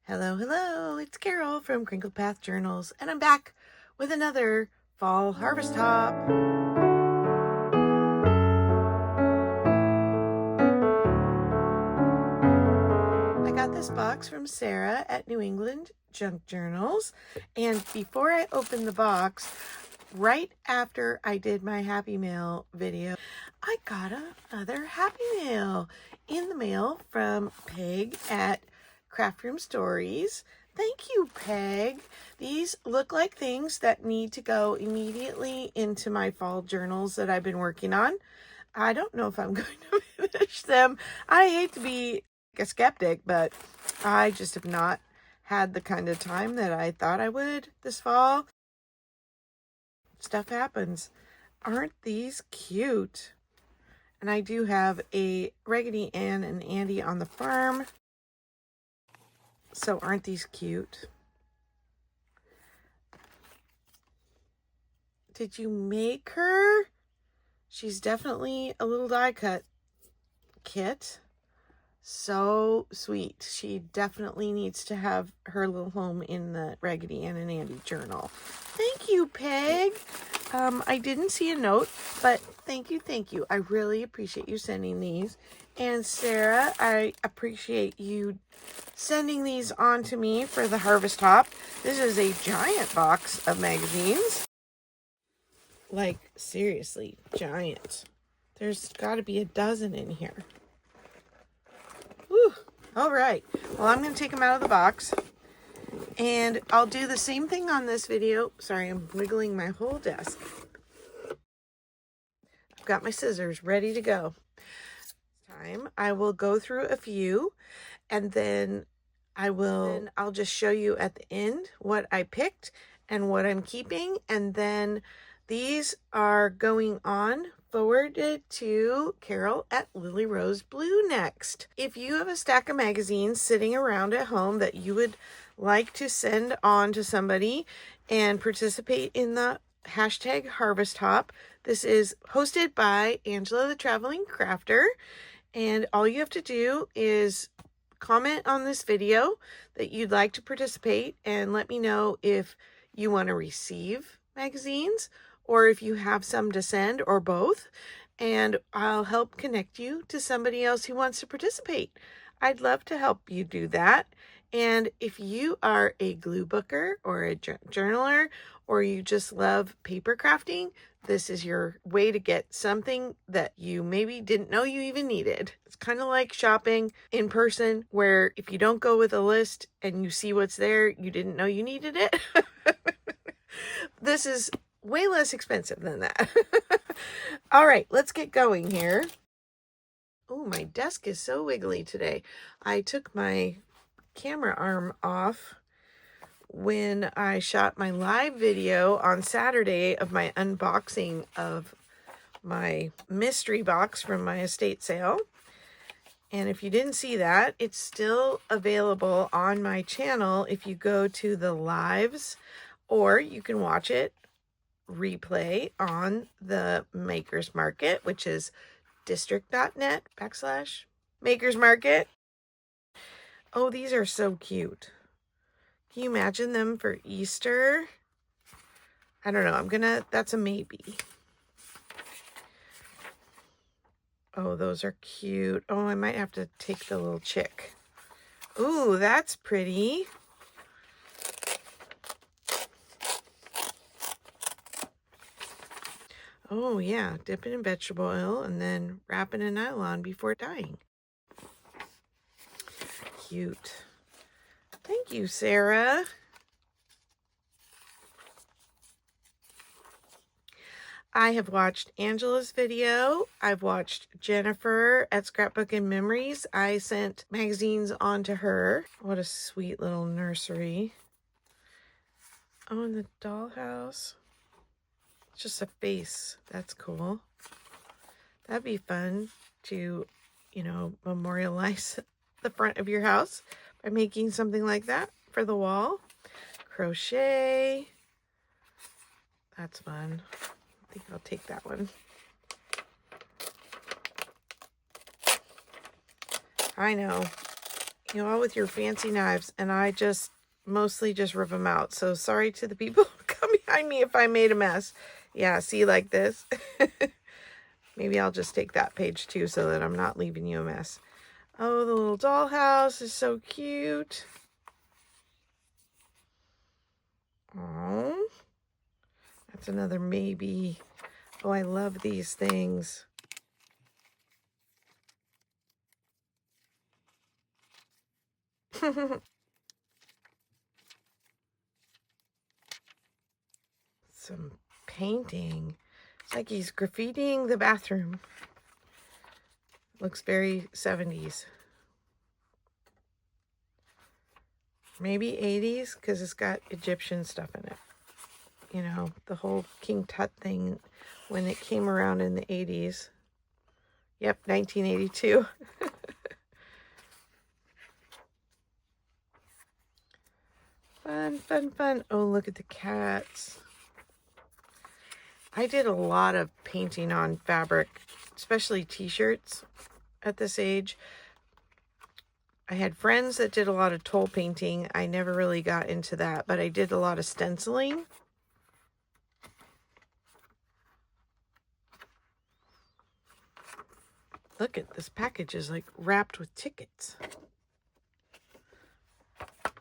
Hello, hello, it's Carol from Crinkled Path Journals, and I'm back with another fall harvest hop. I got this box from Sarah at New England Junk Journals, and before I opened the box, right after I did my Happy Mail video, I got another Happy Mail in the mail from Peg at Craft Room Stories. Thank you, Peg. These look like things that need to go immediately into my fall journals that I've been working on. I don't know if I'm going to finish them. I hate to be a skeptic, but I just have not had the kind of time that I thought I would this fall. Stuff happens. Aren't these cute? And I do have a Raggedy Ann and Andy on the farm. So aren't these cute? Did you make her? She's definitely a little die cut kit. So sweet. She definitely needs to have her little home in the Raggedy Ann and Andy journal. Thank you, Peg. I didn't see a note, but thank you. I really appreciate you sending these. And Sarah, I appreciate you sending these on to me for the Harvest Hop. This is a giant box of magazines. Like, seriously, giant. There's got to be a dozen in here. Whew. All right. Well, I'm going to take them out of the box. And I'll do the same thing on this video. Sorry, I'm wiggling my whole desk. I've got my scissors ready to go. Time I will go through a few, and then I'll just show you at the end what I picked and what I'm keeping, and then these are going on forwarded to Carol at Lily Rose Blue next. If you have a stack of magazines sitting around at home that you would like to send on to somebody and participate in the hashtag Harvest Hop, this is hosted by Angela the Traveling Crafter, and all you have to do is comment on this video that you'd like to participate and let me know if you want to receive magazines or if you have some to send, or both, and I'll help connect you to somebody else who wants to participate. I'd love to help you do that. And if you are a glue booker or a journaler, or you just love paper crafting, this is your way to get something that you maybe didn't know you even needed. It's kind of like shopping in person, where if you don't go with a list and you see what's there, you didn't know you needed it. This is way less expensive than that. All right, let's get going here. Oh, my desk is so wiggly today. I took my camera arm off when I shot my live video on Saturday of my unboxing of my mystery box from my estate sale. And if you didn't see that, it's still available on my channel if you go to the lives, or you can watch it replay on the Makers Market, which is district.net/Makers Market. Oh, these are so cute. Can you imagine them for Easter? I don't know. That's a maybe. Oh, those are cute. Oh, I might have to take the little chick. Ooh, that's pretty. Oh, yeah. Dip it in vegetable oil and then wrap it in nylon before dyeing. Cute. Thank you, Sarah. I have watched Angela's video. I've watched Jennifer at Scrapbook and Memories. I sent magazines on to her. What a sweet little nursery. Oh, and the dollhouse. Just a face. That's cool. That'd be fun to, memorialize the front of your house by making something like that for the wall. Crochet. That's fun. I think I'll take that one. I know. you know, all with your fancy knives, and I just mostly just rip them out. So sorry to the people who come behind me if I made a mess. Yeah, see, like this. Maybe I'll just take that page too so that I'm not leaving you a mess. Oh, the little dollhouse is so cute. Oh, that's another maybe. Oh, I love these things. Some painting. It's like he's graffitiing the bathroom. Looks very 70s. Maybe 80s because it's got Egyptian stuff in it. You know, the whole King Tut thing when it came around in the 80s. Yep, 1982. Fun, fun, fun. Oh, look at the cats. I did a lot of painting on fabric, especially t-shirts at this age. I had friends that did a lot of toll painting. I never really got into that, but I did a lot of stenciling. Look at this package is like wrapped with tickets.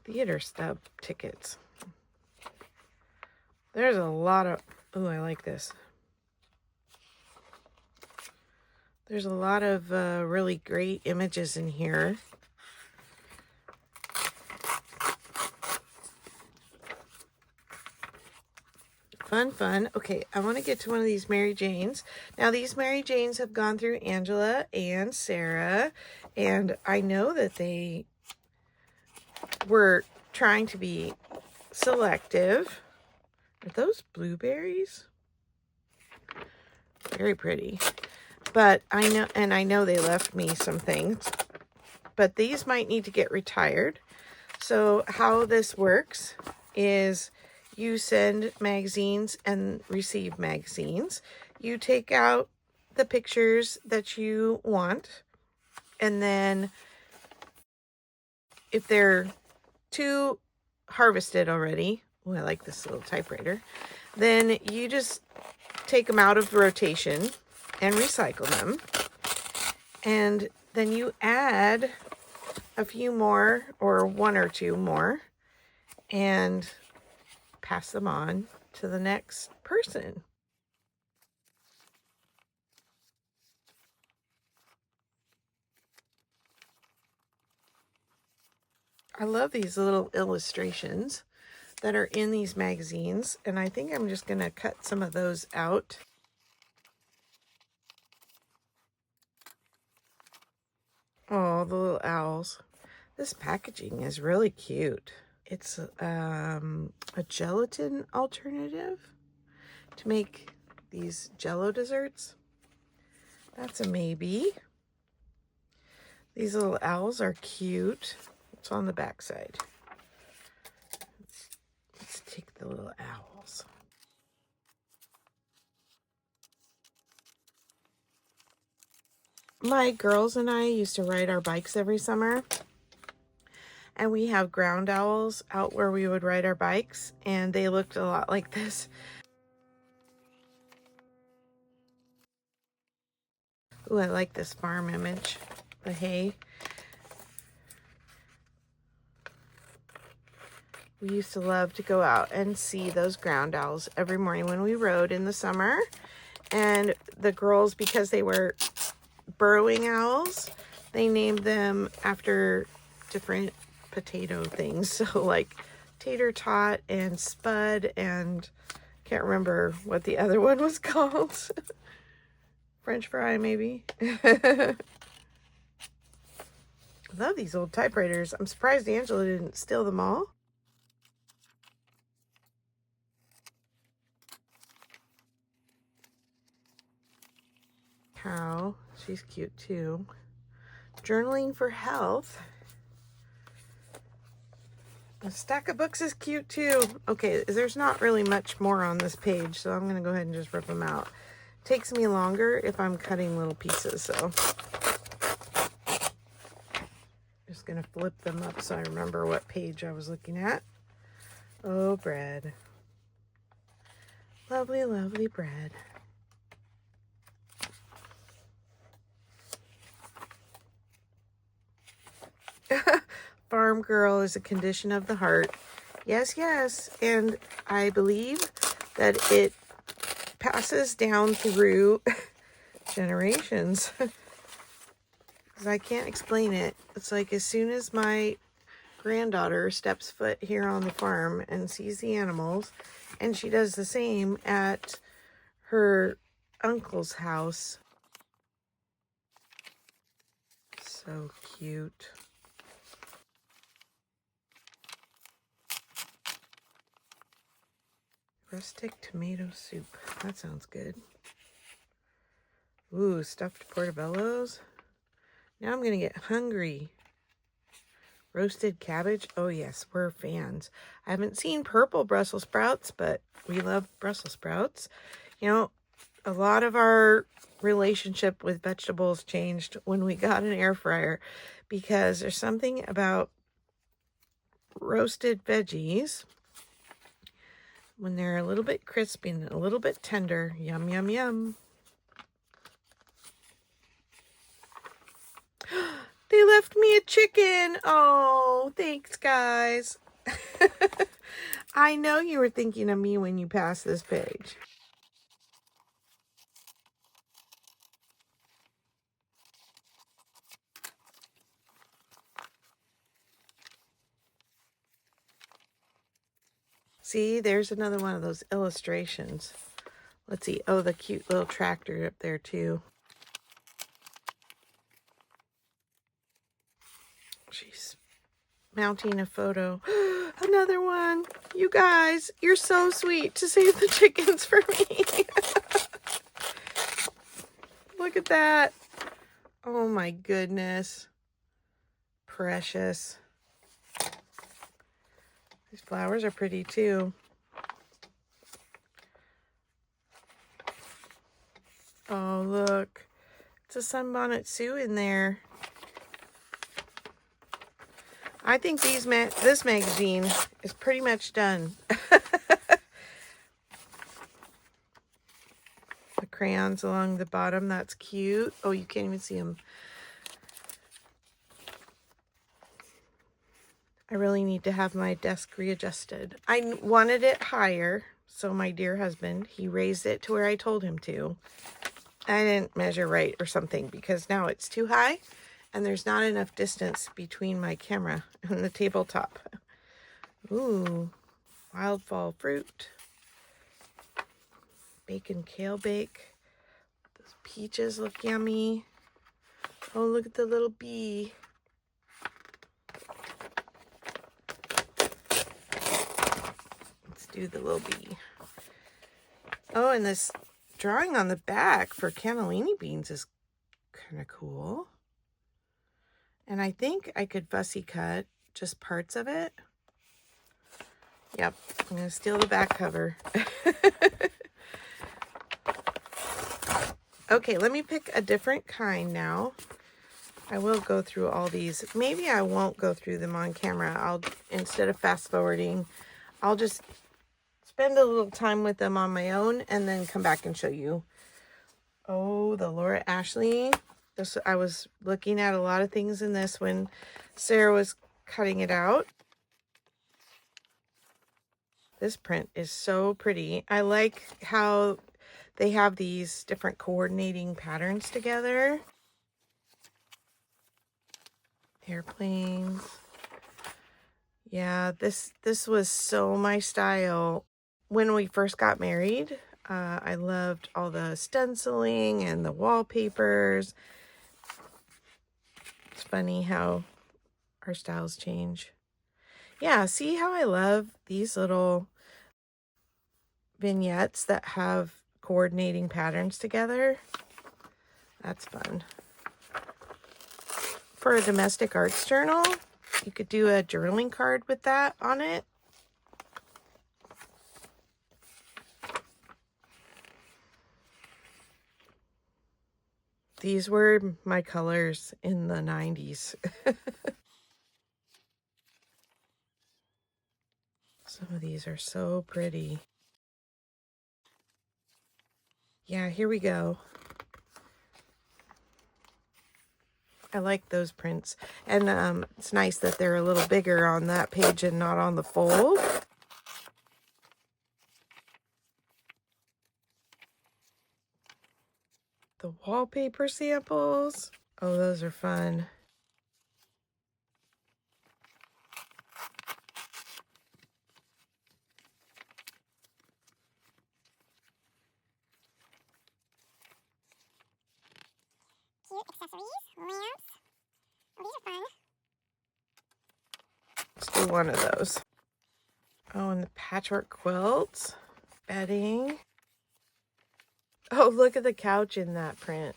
Theater stub tickets. There's a lot of, oh, I like this. There's a lot of really great images in here. Fun, fun. Okay, I want to get to one of these Mary Janes. Now, these Mary Janes have gone through Angela and Sarah, and I know that they were trying to be selective. Are those blueberries? Very pretty. But I know, and I know they left me some things, but these might need to get retired. So how this works is you send magazines and receive magazines. You take out the pictures that you want, and then if they're too harvested already, oh, I like this little typewriter, then you just take them out of rotation and recycle them. And then you add a few more, or one or two more, and pass them on to the next person. I love these little illustrations that are in these magazines, and I think I'm just going to cut some of those out. Oh, the little owls. This packaging is really cute. It's a gelatin alternative to make these Jello desserts. That's a maybe. These little owls are cute. It's on the back side. Let's take the little owls. My girls and I used to ride our bikes every summer. And we have ground owls out where we would ride our bikes, and they looked a lot like this. Ooh, I like this farm image, the hay. We used to love to go out and see those ground owls every morning when we rode in the summer. And the girls, because they were burrowing owls, they named them after different potato things. So like tater tot and spud, and can't remember what the other one was called. French fry, maybe. I love these old typewriters. I'm surprised Angela didn't steal them all. Cow, she's cute too. Journaling for health. A stack of books is cute too. Okay, there's not really much more on this page, so I'm going to go ahead and just rip them out. Takes me longer if I'm cutting little pieces, so just going to flip them up so I remember what page I was looking at. Oh, bread. Lovely, lovely bread. Farm girl is a condition of the heart. Yes, yes. And I believe that it passes down through generations. Because I can't explain it. It's like as soon as my granddaughter steps foot here on the farm and sees the animals, and she does the same at her uncle's house. So cute. Rustic tomato soup. That sounds good. Ooh, stuffed portobellos. Now I'm going to get hungry. Roasted cabbage. Oh, yes, we're fans. I haven't seen purple Brussels sprouts, but we love Brussels sprouts. You know, a lot of our relationship with vegetables changed when we got an air fryer because there's something about roasted veggies when they're a little bit crispy and a little bit tender. Yum, yum, yum. They left me a chicken. Oh, thanks, guys. I know you were thinking of me when you passed this page. See, there's another one of those illustrations. Let's see. Oh, the cute little tractor up there, too. She's mounting a photo. Another one. You guys, you're so sweet to save the chickens for me. Look at that. Oh, my goodness. Precious. These flowers are pretty, too. Oh, look. It's a Sunbonnet Sue in there. I think this magazine is pretty much done. The crayons along the bottom, that's cute. Oh, you can't even see them. I really need to have my desk readjusted. I wanted it higher, so my dear husband, he raised it to where I told him to. I didn't measure right or something because now it's too high and there's not enough distance between my camera and the tabletop. Ooh, wild fall fruit. Bacon kale bake. Those peaches look yummy. Oh, look at the little bee. Let's do the little bee. Oh, and this drawing on the back for cannellini beans is kind of cool. And I think I could fussy cut just parts of it. Yep, I'm going to steal the back cover. Okay, let me pick a different kind now. I will go through all these. Maybe I won't go through them on camera. Instead of fast forwarding, I'll just spend a little time with them on my own and then come back and show you. Oh, the Laura Ashley. I was looking at a lot of things in this when Sarah was cutting it out. This print is so pretty. I like how they have these different coordinating patterns together. Airplanes. Yeah, this was so my style. When we first got married, I loved all the stenciling and the wallpapers. It's funny how our styles change. Yeah, see how I love these little vignettes that have coordinating patterns together? That's fun. For a domestic arts journal, you could do a journaling card with that on it. These were my colors in the 90s. Some of these are so pretty. Yeah, here we go. I like those prints. And it's nice that they're a little bigger on that page and not on the fold. The wallpaper samples. Oh, those are fun. Cute accessories, lamps. Oh, these are fun. Let's do one of those. Oh, and the patchwork quilts. Bedding. Oh, look at the couch in that print.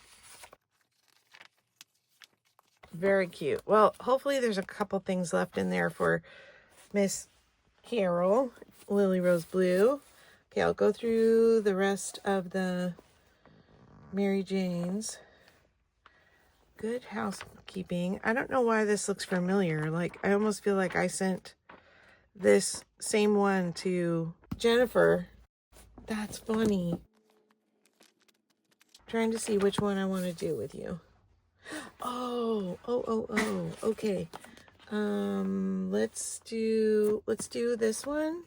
Very cute. Well, hopefully there's a couple things left in there for Miss Carol, Lily Rose Blue. Okay, I'll go through the rest of the Mary Janes. Good Housekeeping. I don't know why this looks familiar. Like, I almost feel like I sent this same one to Jennifer. That's funny. Trying to see which one I want to do with you. Oh, okay. Let's do this one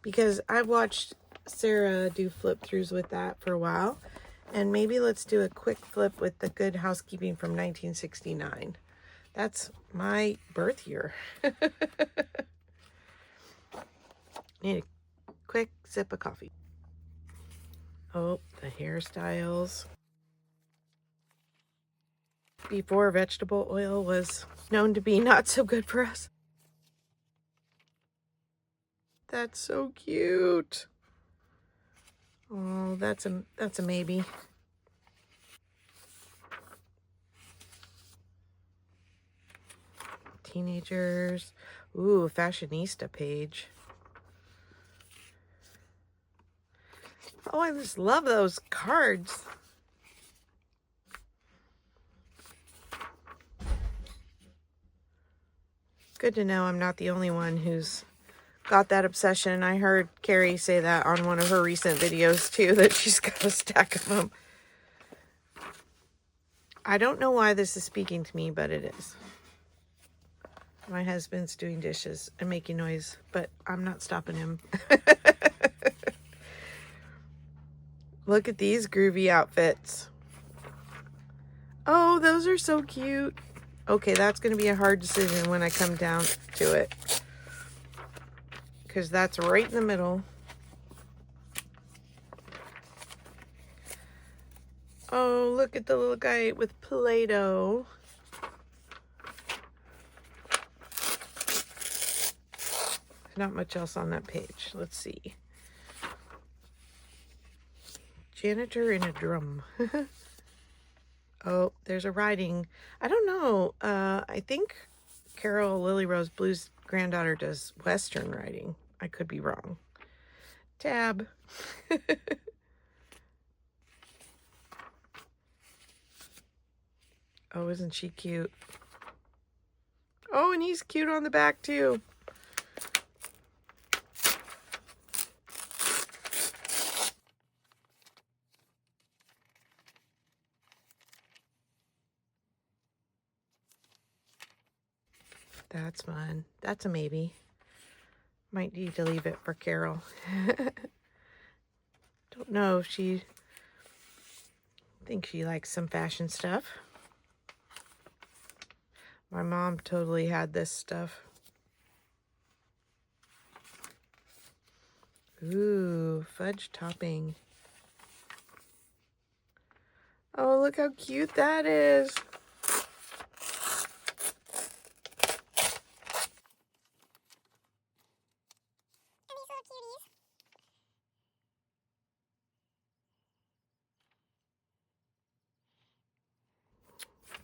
because I've watched Sarah do flip throughs with that for a while. And maybe let's do a quick flip with the Good Housekeeping from 1969. That's my birth year. Need a quick sip of coffee. Oh, the hairstyles. Before vegetable oil was known to be not so good for us. That's so cute. Oh, that's a maybe. Teenagers. Ooh, fashionista page. Oh, I just love those cards. Good to know I'm not the only one who's got that obsession. I heard Carrie say that on one of her recent videos too, that she's got a stack of them. I don't know why this is speaking to me, but it is. My husband's doing dishes and making noise, but I'm not stopping him. Look at these groovy outfits. Oh, those are so cute. Okay, that's going to be a hard decision when I come down to it, because that's right in the middle. Oh, look at the little guy with Play-Doh. Not much else on that page. Let's see. Janitor in a drum. Oh, there's a writing. I don't know. I think Carol Lily Rose Blue's granddaughter does Western writing. I could be wrong. Tab. Oh, isn't she cute? Oh, and he's cute on the back too. That's fun. That's a maybe. Might need to leave it for Carol. Don't know if she... think she likes some fashion stuff. My mom totally had this stuff. Ooh, fudge topping. Oh, look how cute that is.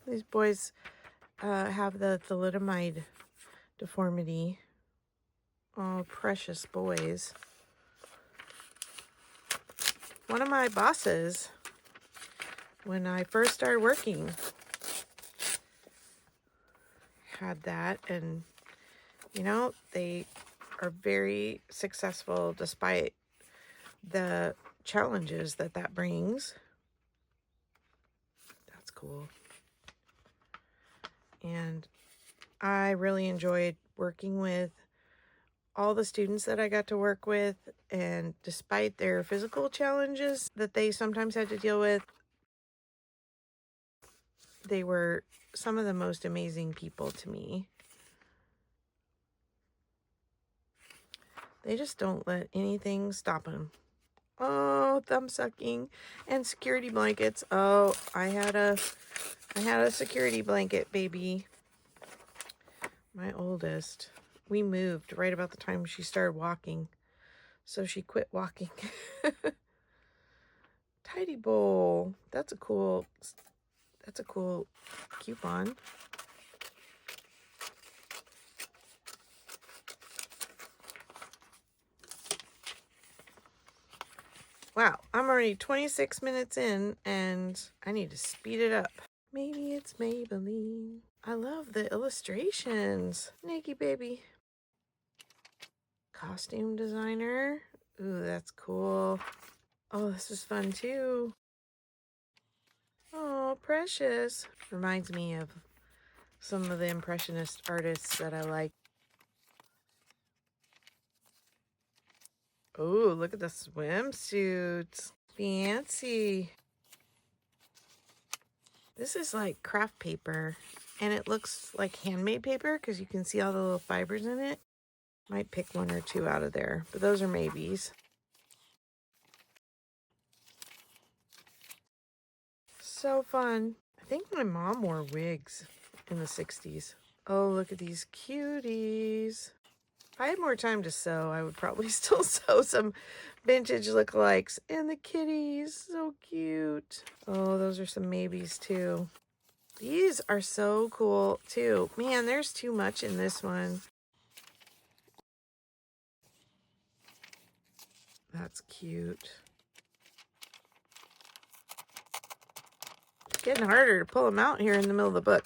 These boys have the thalidomide deformity. Oh, precious boys. One of my bosses, when I first started working, had that, and you know, they are very successful despite the challenges that brings. That's cool. And I really enjoyed working with all the students that I got to work with, and despite their physical challenges that they sometimes had to deal with, they were some of the most amazing people to me. They just don't let anything stop them. Oh, thumb sucking and security blankets. Oh, I had a security blanket baby. My oldest. We moved right about the time she started walking. So she quit walking. Tidy bowl. That's a cool coupon. Wow, I'm already 26 minutes in and I need to speed it up. Maybe it's Maybelline. I love the illustrations. Nikki baby. Costume designer. Ooh, that's cool. Oh, this is fun too. Oh, Precious. Reminds me of some of the impressionist artists that I like. Oh, look at the swimsuits. Fancy. This is like craft paper, and it looks like handmade paper because you can see all the little fibers in it. Might pick one or two out of there, but those are maybes. So fun. I think my mom wore wigs in the 60s. Oh, look at these cuties. If I had more time to sew, I would probably still sew some vintage lookalikes. And the kitties, so cute. Oh, those are some maybes too. These are so cool too. Man, there's too much in this one. That's cute. It's getting harder to pull them out here in the middle of the book.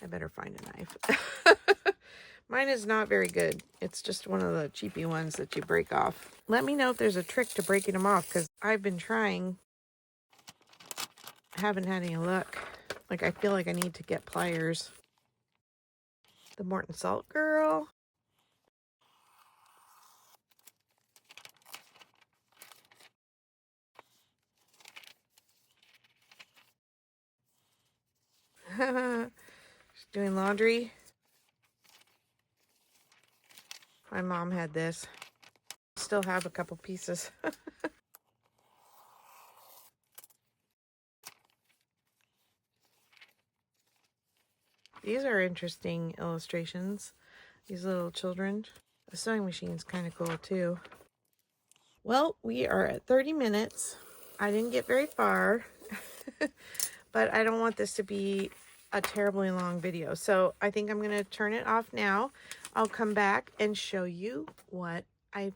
I better find a knife. Mine is not very good. It's just one of the cheapy ones that you break off. Let me know if there's a trick to breaking them off, because I've been trying. I haven't had any luck. Like, I feel like I need to get pliers. The Morton Salt girl. She's doing laundry. My mom had this. Still have a couple pieces. These are interesting illustrations. These little children. The sewing machine's kind of cool too. Well, we are at 30 minutes. I didn't get very far, but I don't want this to be a terribly long video. So I think I'm going to turn it off now. I'll come back and show you what I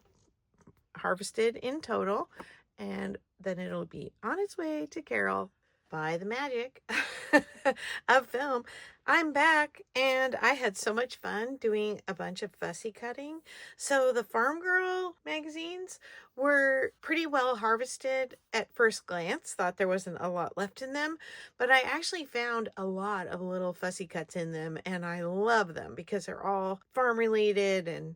harvested in total, and then it'll be on its way to Carol. By the magic of film, I'm back, and I had so much fun doing a bunch of fussy cutting. So the Farm Girl magazines were pretty well harvested at first glance. Thought there wasn't a lot left in them, but I actually found a lot of little fussy cuts in them, and I love them because they're all farm related and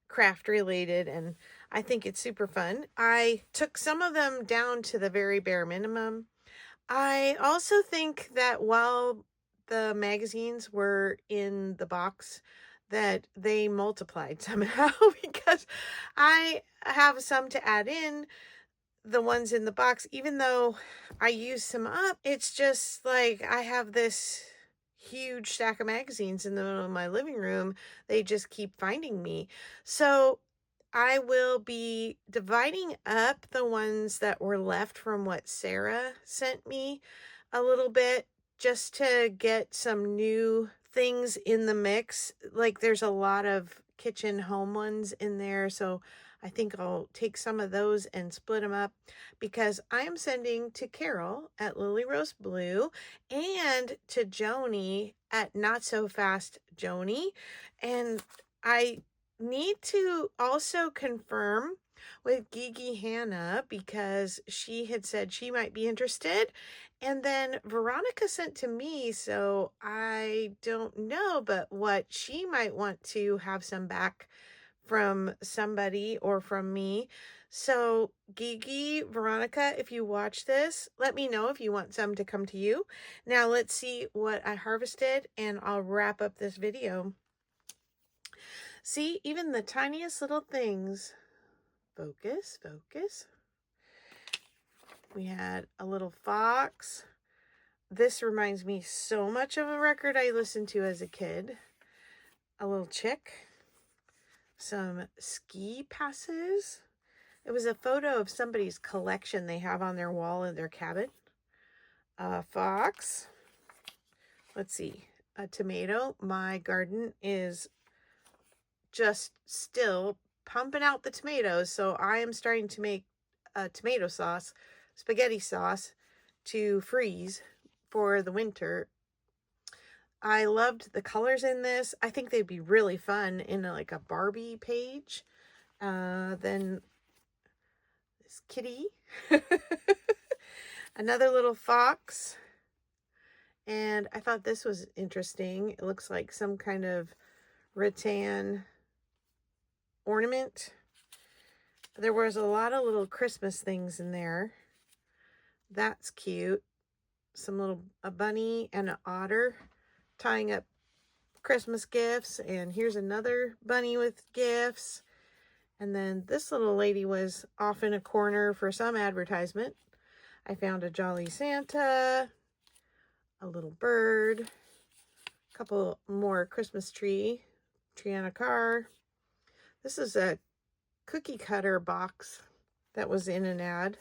craft related, and I think it's super fun. I took some of them down to the very bare minimum. I also think that while the magazines were in the box, that they multiplied somehow because I have some to add in. The ones in the box, even though I use some up, it's just like I have this huge stack of magazines in the middle of my living room. They just keep finding me. So I will be dividing up the ones that were left from what Sarah sent me a little bit, just to get some new things in the mix. Like, there's a lot of kitchen home ones in there, so I think I'll take some of those and split them up, because I am sending to Carol at Lily Rose Blue and to Joni at Not So Fast Joni. And need to also confirm with Gigi Hannah because she had said she might be interested. And then Veronica sent to me, so I don't know, but what she might want to have some back from somebody or from me. So, Gigi, Veronica, if you watch this, let me know if you want some to come to you. Now, let's see what I harvested, and I'll wrap up this video. See, even the tiniest little things. Focus, focus. We had a little fox. This reminds me so much of a record I listened to as a kid. A little chick. Some ski passes. It was a photo of somebody's collection they have on their wall in their cabin. A fox. Let's see. A tomato. My garden is just still pumping out the tomatoes, so I am starting to make a tomato sauce, spaghetti sauce, to freeze for the winter. I loved the colors in this. I think they'd be really fun in like a Barbie page. Then this kitty. Another little fox. And I thought this was interesting. It looks like some kind of rattan ornament. There was a lot of little Christmas things in there. That's cute. A bunny and an otter tying up Christmas gifts. And here's another bunny with gifts. And then this little lady was off in a corner for some advertisement. I found a Jolly Santa, a little bird, a couple more Christmas tree on a car. This is a cookie cutter box that was in an ad.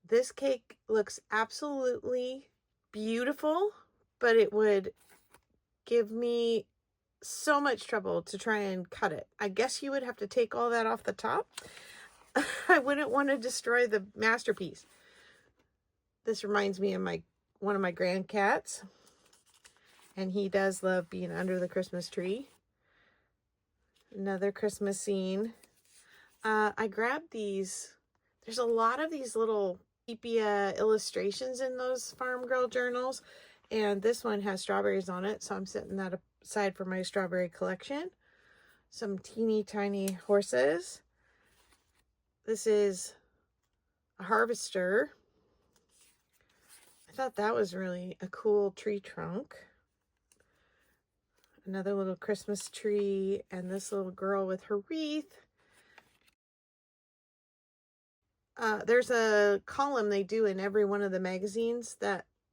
This cake looks absolutely beautiful, but it would give me so much trouble to try and cut it. I guess you would have to take all that off the top. I wouldn't want to destroy the masterpiece. This reminds me of one of my grandcats, and he does love being under the Christmas tree. Another Christmas scene. I grabbed these. There's a lot of these little sepia illustrations in those Farm Girl journals, and this one has strawberries on it, so I'm setting that aside for my strawberry collection. Some teeny tiny horses. This is a harvester. I thought that was really a cool tree trunk. Another little Christmas tree, and this little girl with her wreath. There's a column they do in every one of the magazines,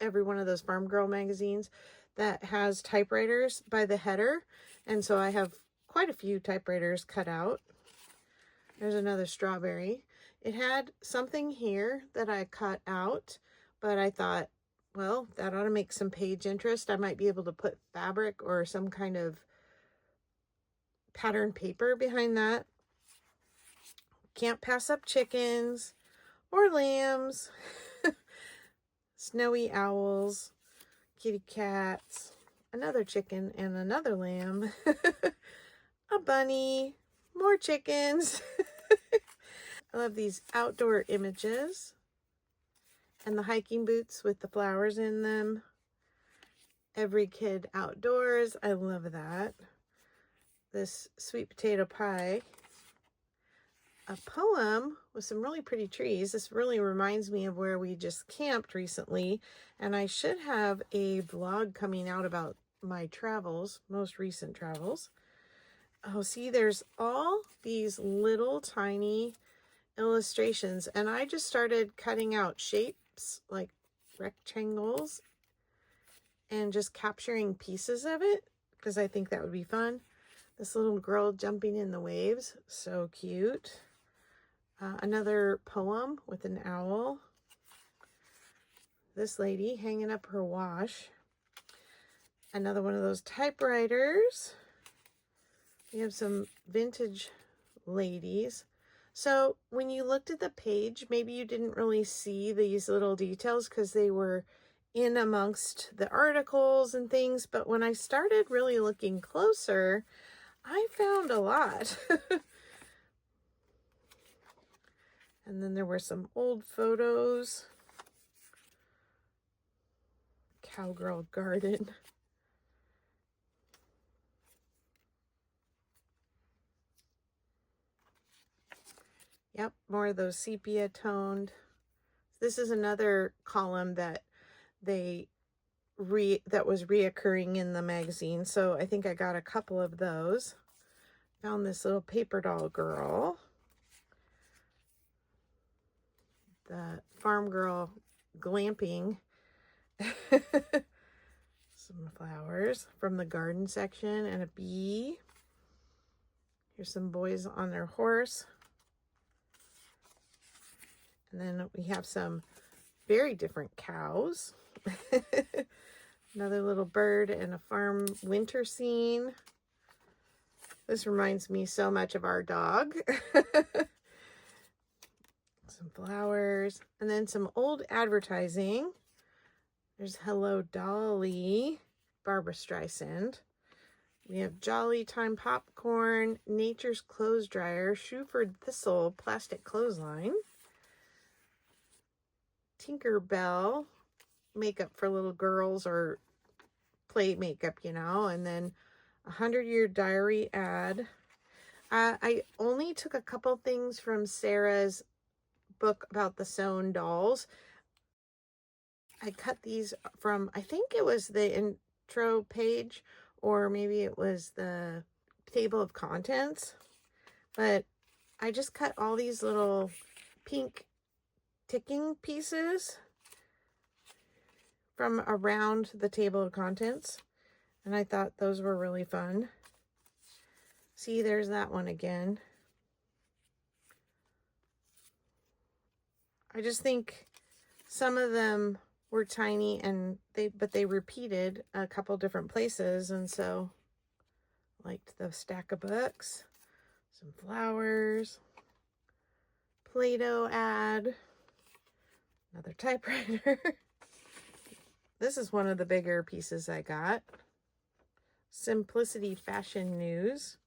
every one of those Farm Girl magazines, that has typewriters by the header. And so I have quite a few typewriters cut out. There's another strawberry. It had something here that I cut out, but I thought, well, that ought to make some page interest. I might be able to put fabric or some kind of pattern paper behind that. Can't pass up chickens or lambs, snowy owls, kitty cats, another chicken and another lamb, a bunny, more chickens. I love these outdoor images and the hiking boots with the flowers in them. Every kid outdoors. I love that. This sweet potato pie. A poem with some really pretty trees. This really reminds me of where we just camped recently, and I should have a vlog coming out about my travels, most recent travels. Oh, see, there's all these little tiny illustrations, and I just started cutting out shapes like rectangles and just capturing pieces of it because I think that would be fun. This little girl jumping in the waves, so cute. Another poem with an owl. This lady hanging up her wash. Another one of those typewriters. We have some vintage ladies. So when you looked at the page, maybe you didn't really see these little details because they were in amongst the articles and things. But when I started really looking closer, I found a lot. And then there were some old photos. Cowgirl garden. Yep, more of those sepia toned. This is another column that that was reoccurring in the magazine. So I think I got a couple of those. Found this little paper doll girl. The farm girl glamping. Some flowers from the garden section and a bee. Here's some boys on their horse. And then we have some very different cows. Another little bird and a farm winter scene. This reminds me so much of our dog. Some flowers. And then some old advertising. There's Hello Dolly, Barbara Streisand. We have Jolly Time popcorn, Nature's clothes dryer, Shuford Thistle plastic clothesline, Tinkerbell makeup for little girls or play makeup, you know, and then 100-Year Diary ad. I only took a couple things from Sarah's book about the sewn dolls. I cut these from, I think it was the intro page, or maybe it was the table of contents, but I just cut all these little pink ticking pieces from around the table of contents, and I thought those were really fun. See, there's that one again. I just think some of them were tiny and they repeated a couple different places, and so liked the stack of books, some flowers, Play-Doh ad, another typewriter. This is one of the bigger pieces I got. Simplicity Fashion News.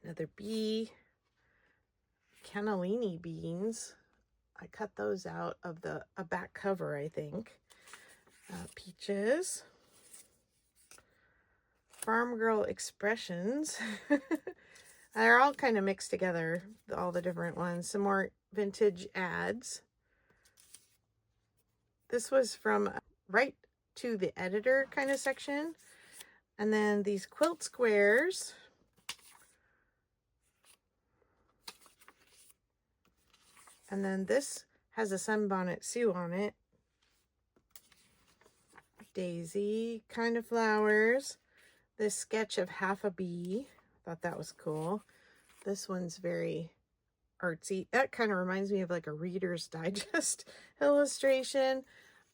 Another bee. Cannellini beans. I cut those out of a back cover, I think. Peaches. Farm Girl Expressions. They're all kind of mixed together, all the different ones. Some more vintage ads. This was from right to the editor kind of section. And then these quilt squares. And then this has a Sunbonnet Sue on it. Daisy kind of flowers. This sketch of half a bee. Thought that was cool. This one's very artsy. That kind of reminds me of like a Reader's Digest illustration.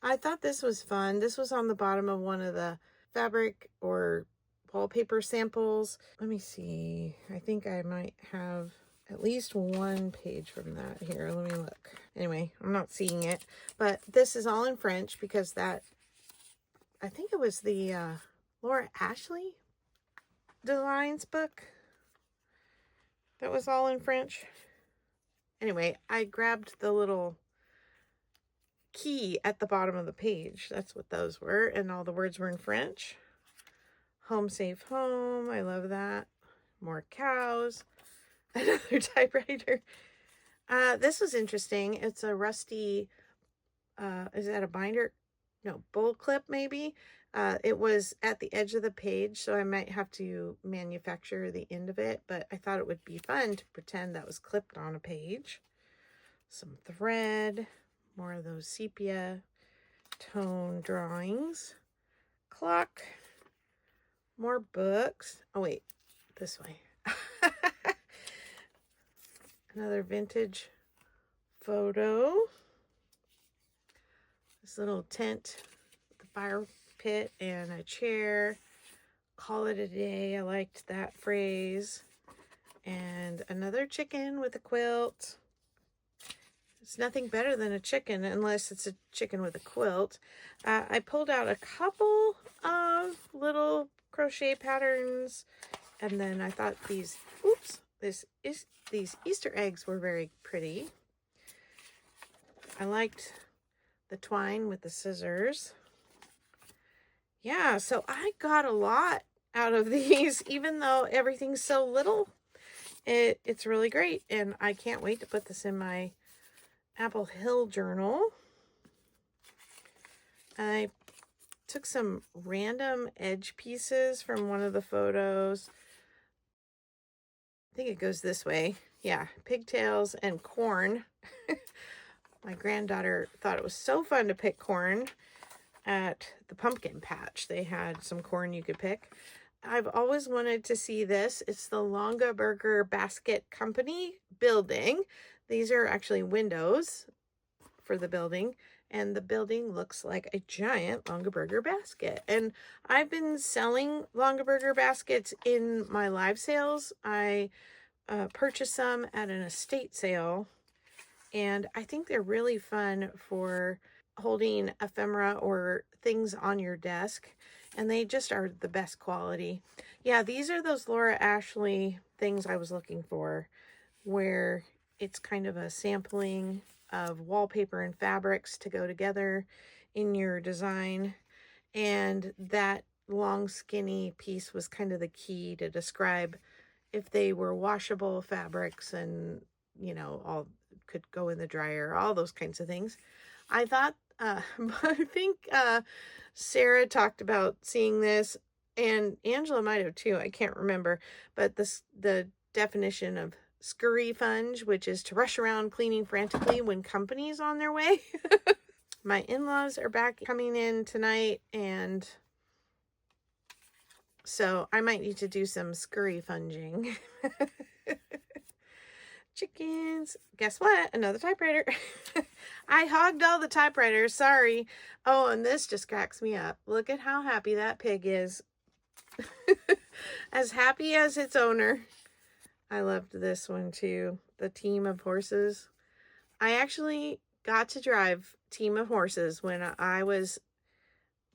I thought this was fun. This was on the bottom of one of the fabric or wallpaper samples. Let me see. I think I might have at least one page from that here. Let me look. Anyway, I'm not seeing it, but this is all in French because that, I think it was the Laura Ashley Designs book that was all in French. Anyway, I grabbed the little key at the bottom of the page. That's what those were, and all the words were in French. Home Safe Home, I love that. More cows. Another typewriter. This was interesting. It's a rusty, is that a binder? No, bowl clip maybe. It was at the edge of the page, so I might have to manufacture the end of it, but I thought it would be fun to pretend that was clipped on a page. Some thread, more of those sepia tone drawings. Clock, more books. Oh wait, this way. Another vintage photo. This little tent with the fire pit and a chair. Call it a day. I liked that phrase. And another chicken with a quilt. It's nothing better than a chicken unless it's a chicken with a quilt. I pulled out a couple of little crochet patterns, and then I thought these Easter eggs were very pretty. I liked the twine with the scissors. Yeah, so I got a lot out of these, even though everything's so little. It's really great, and I can't wait to put this in my Apple Hill journal. I took some random edge pieces from one of the photos. I think it goes this way. Yeah, pigtails and corn. My granddaughter thought it was so fun to pick corn at the pumpkin patch. They had some corn you could pick. I've always wanted to see this. It's the Longaberger Basket Company building. These are actually windows for the building, and the building looks like a giant Longaberger basket. And I've been selling Longaberger baskets in my live sales. I purchased some at an estate sale, and I think they're really fun for holding ephemera or things on your desk, and they just are the best quality. Yeah, these are those Laura Ashley things I was looking for, where it's kind of a sampling of wallpaper and fabrics to go together in your design. And that long skinny piece was kind of the key to describe if they were washable fabrics and, you know, all could go in the dryer, all those kinds of things. I thought, I think Sarah talked about seeing this, and Angela might have too, I can't remember, but the definition of scurry-funge, which is to rush around cleaning frantically when company's on their way. My in-laws are back coming in tonight, and so I might need to do some scurry-funging. Chickens. Guess what? Another typewriter. I hogged all the typewriters. Sorry. Oh, and this just cracks me up. Look at how happy that pig is. As happy as its owner. I loved this one too. The team of horses. I actually got to drive Team of Horses when I was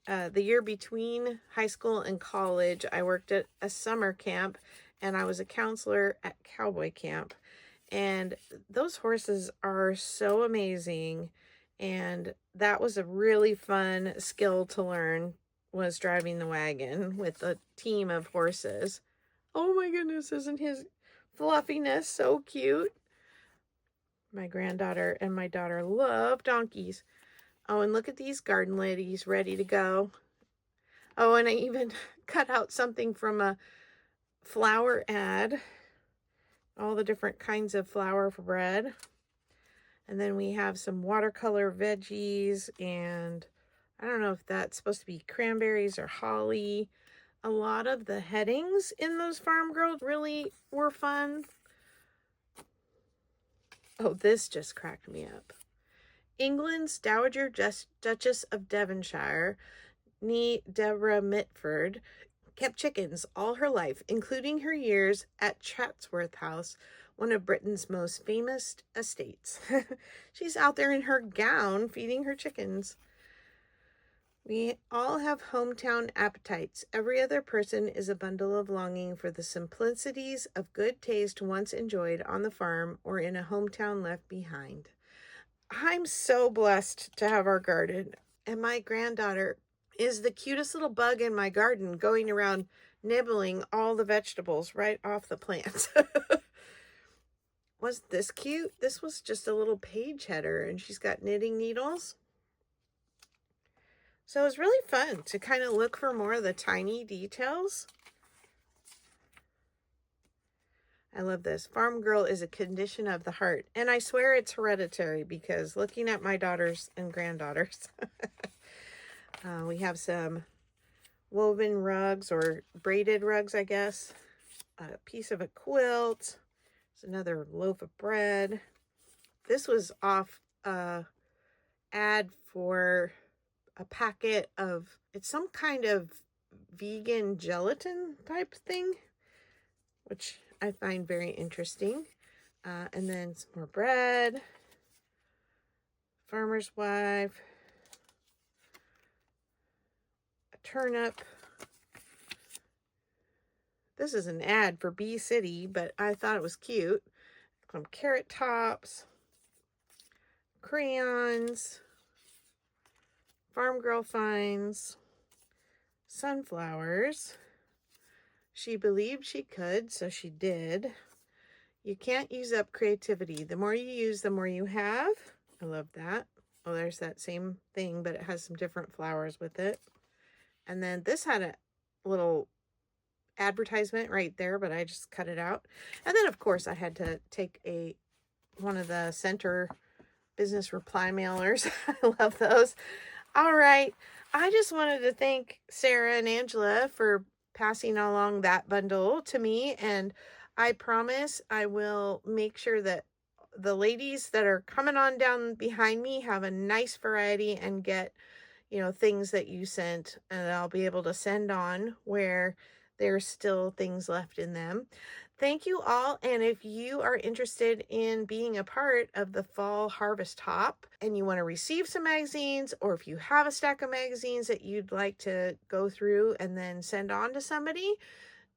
the year between high school and college. I worked at a summer camp, and I was a counselor at cowboy camp. And those horses are so amazing. And that was a really fun skill to learn, was driving the wagon with a team of horses. Oh my goodness, isn't his fluffiness so cute? My granddaughter and my daughter love donkeys. Oh, and look at these garden ladies ready to go. Oh, and I even cut out something from a flour ad. All the different kinds of flour for bread. And then we have some watercolor veggies, and I don't know if that's supposed to be cranberries or holly. A lot of the headings in those Farm Girl really were fun. Oh, this just cracked me up. England's Dowager Duchess of Devonshire, nee Deborah Mitford, kept chickens all her life, including her years at Chatsworth House, one of Britain's most famous estates. She's out there in her gown feeding her chickens. We all have hometown appetites. Every other person is a bundle of longing for the simplicities of good taste once enjoyed on the farm or in a hometown left behind. I'm so blessed to have our garden, and my granddaughter is the cutest little bug in my garden, going around nibbling all the vegetables right off the plants. Was this cute? This was just a little page header, and she's got knitting needles. So it was really fun to kind of look for more of the tiny details. I love this. Farm Girl is a condition of the heart. And I swear it's hereditary, because looking at my daughters and granddaughters, we have some woven rugs, or braided rugs, I guess. A piece of a quilt. There's another loaf of bread. This was off ad for a packet of, it's some kind of vegan gelatin type thing, which I find very interesting. And then some more bread. Farmer's Wife, a turnip. This is an ad for Bee City, but I thought it was cute. Some carrot tops, crayons, Farm Girl finds, sunflowers. She believed she could, so she did. You can't use up creativity. The more you use, the more you have. I love that. Oh, there's that same thing, but it has some different flowers with it. And then this had a little advertisement right there, but I just cut it out. And then, of course, I had to take one of the center business reply mailers. I love those. All right. I just wanted to thank Sarah and Angela for passing along that bundle to me, and I promise I will make sure that the ladies that are coming on down behind me have a nice variety and get, things that you sent, and I'll be able to send on where there's still things left in them. Thank you all, and if you are interested in being a part of the Fall Harvest Hop and you want to receive some magazines, or if you have a stack of magazines that you'd like to go through and then send on to somebody,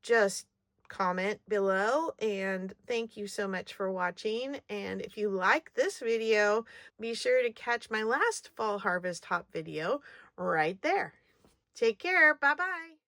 just comment below. And thank you so much for watching. And if you like this video, be sure to catch my last Fall Harvest Hop video right there. Take care. Bye-bye.